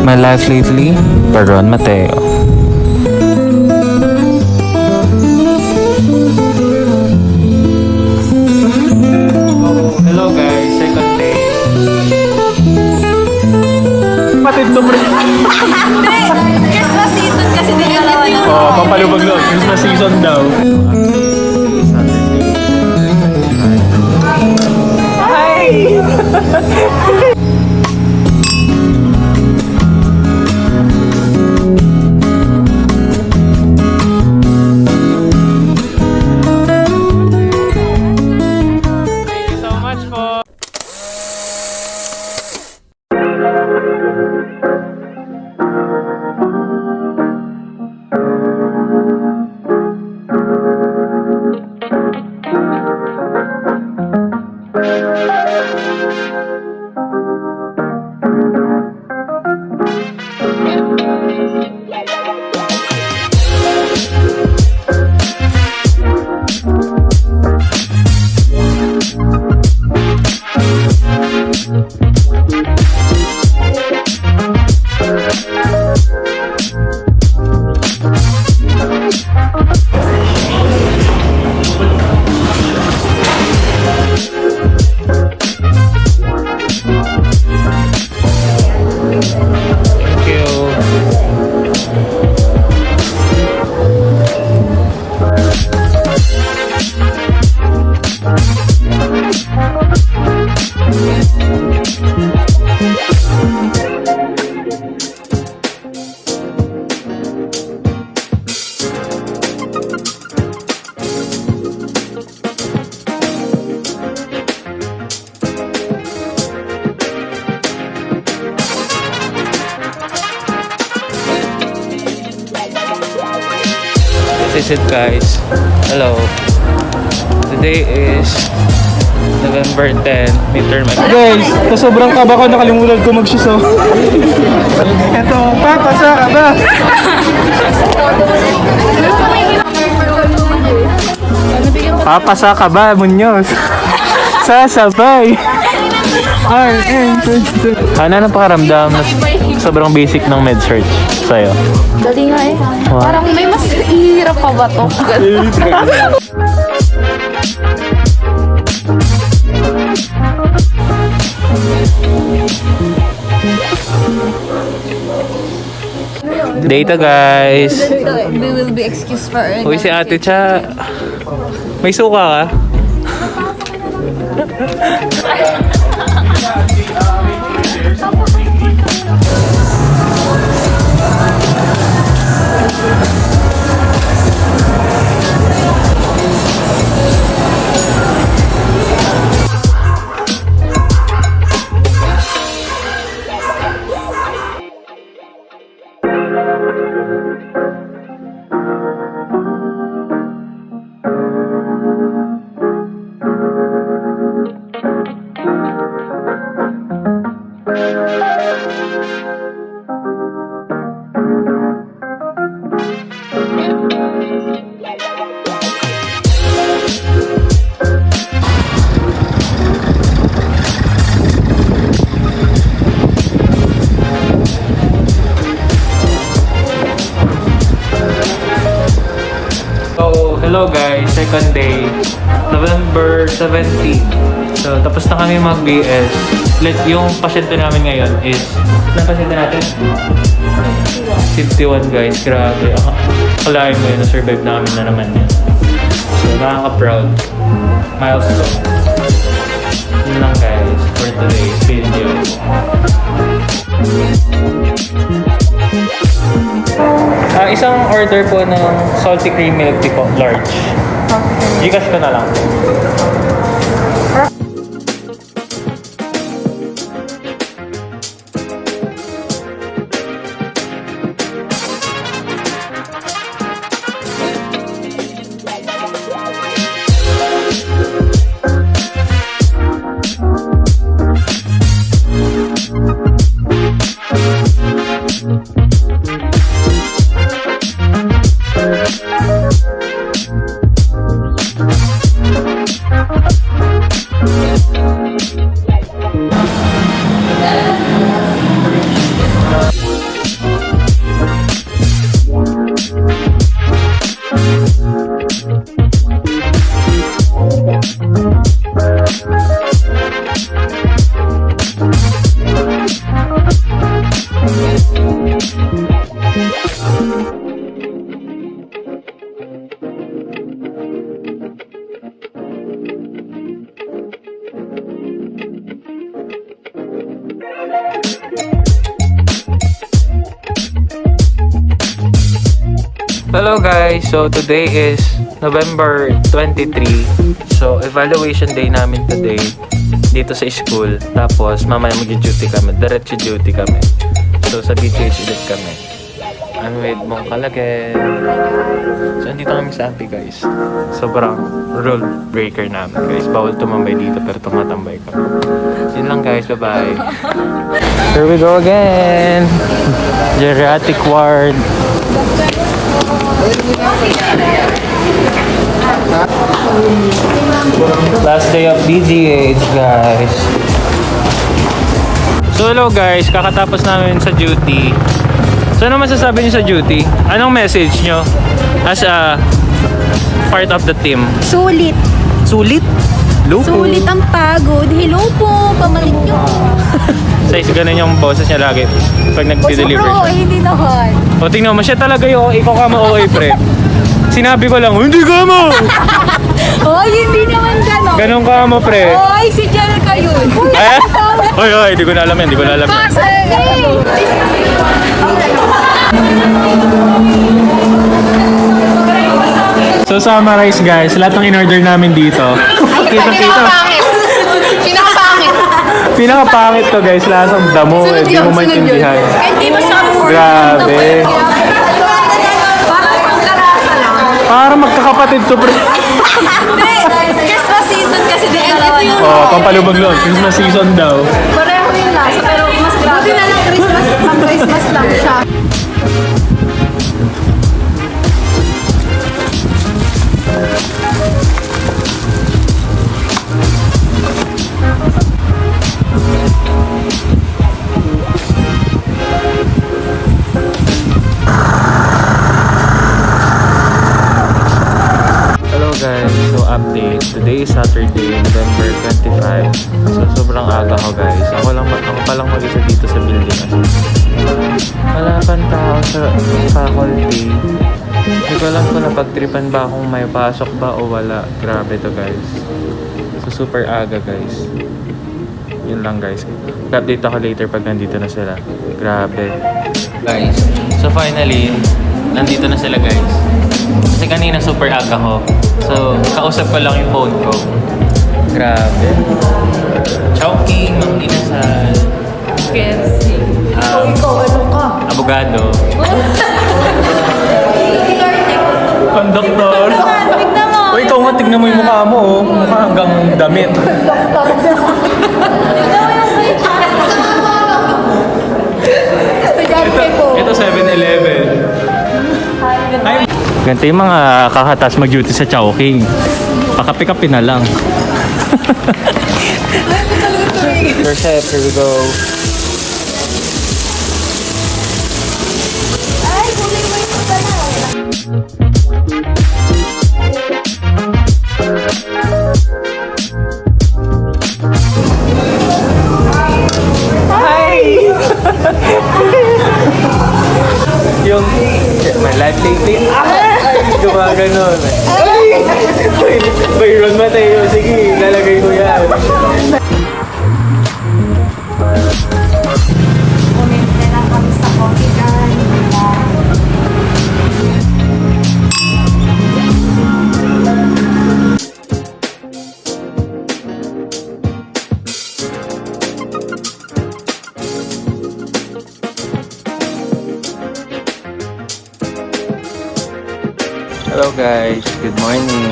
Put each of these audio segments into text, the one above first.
My life lately, by Ron Mateo. Hello guys, second day. Patid to bro. Christmas season kasi dinalawa na. Oh, papalubag lang. Christmas season daw. Hi! Thank you so much po. Thank you. This is it guys. Hello. Today is November 10, midterm exam. Guys, sa sobrang kaba ko, nakalimutan ko mag-shiso. Eto, papasa ka ba? Papasa ka ba, Munyos? Sasabay! Ano na pakaramdam na sobrang basic ng med-search sa'yo? Dali nga eh. Parang may mas ihirap pa ba to? Data guys! We will be excused for Uy, si Ate Cha. May suka ka? So, hello guys, second day, November 17. So, tapos na kami mag-BS. Yung pasyente namin ngayon is, ilang pasyente natin? 51 guys, grabe. Akalain mo yun, na-survive namin na naman yun. So, nakaka-proud. Milestone. Yun lang guys, for today's video. Isang order po ng salty cream milk tea po, large. Gcash ko na lang. Hello guys, so today is November 23. So evaluation day namin today dito sa school. Tapos mamaya mag-duty kami, diretso duty kami. So sa BGH ulit kami. I'm with Mong Kalagay. So andito kami sa Ampey guys. Sobrang rule breaker namin guys. Bawal tumambay dito pero tumatambay kami. Yun lang guys, bye bye. Here we go again. Geriatric ward. Last day of BGH guys. So hello guys, kakatapos namin sa duty. So ano masasabi niyo sa duty? Anong message niyo as a part of the team? Sulit. Sulit? Lupo? Sulit ang pagod. Hello po, pamalit nyo. Size ganun yung boses niya lagi pag O nag-deliver sobra, siya. hindi naman. O tingnan mo, siya talaga yung ikaw ka ma-OA pre. Sinabi ko lang, hindi ka mo! Oy, hindi naman gano'n. Ganon ka mo pre. Oy, si Jel ka yun. Eh? Oy, di ko na alam yan, di ko na alam yan. Kasi, So summarize guys, lahat ng in-order namin dito. Kita-kita. Pinakapangit. Pinakapangit to guys, lasang damo. Hindi mo maintindihan. Hindi mo sa Grabe. Parang pangkarasa lang. Para magkakapatid to pre. Christmas season kasi din dalawa yun. Oh, pampalubag loob. Christmas season daw. Pareho yung lasa pero mas grabe. Buti na lang Christmas, pang Christmas lang siya. Hello guys, so update. Today is Saturday, November 25. So sobrang aga ko guys. Ako pa lang mag-isa dito sa building. Wala pang tao sa faculty. Hindi ko alam kung napagtripan ba akong may pasok ba o wala. Grabe to guys. So super aga guys. Yun lang guys. Update ako later pag nandito na sila. Grabe. Guys, so finally, nandito na sila guys. Kasi kanina super aga ko. So, kausap ko lang yung phone ko. Grabe. Chowking, Mang Inasal. KFC. Ikaw, ano ka? Abogado. Konduktor. Tignan mo. O ikaw nga, tignan mo yung mukha mo. Oh. Mukha hanggang damit. Estudyante po. Ito 7-Eleven. Ay, ganito yung mga kakatas mag-duty sa Chowking. Pakapi-kapi na lang. First step, here we go. Ay, kumikot ka pala. Yung my life lately. Ay, gumaganon. Byron Mateo. Sige, lalagay ko yan. Comment na lang kami sa coffee guys. Hello guys, good morning.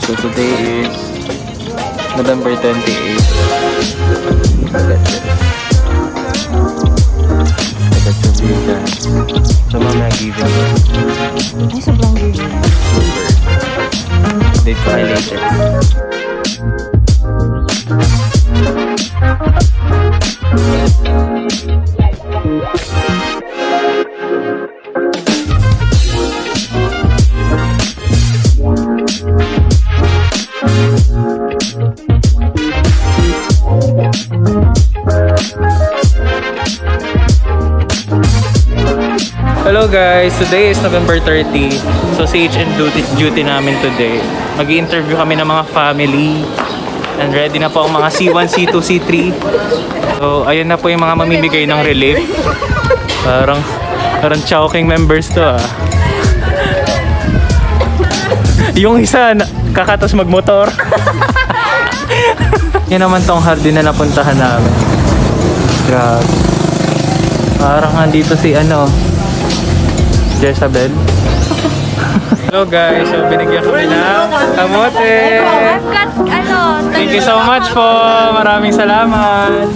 So today is November 28. Agad sa visa. So mamaya giving. Ay, sobrang gigil. Super. Update ko kayo later. Hello guys, today is November 30. So CHN duty namin today. Mag-i-interview kami ng mga family. And ready na po ang mga C1, C2, C3. So ayun na po yung mga mamimigay ng relief. Parang Chowking members to ah. Yung isa, kakatas magmotor. Yan naman tong hardin na napuntahan namin. Grabe. Parang andito si Jezabel. Hello guys, so binigyan kami ng kamote. I've got, Thank you so much po. Maraming salamat.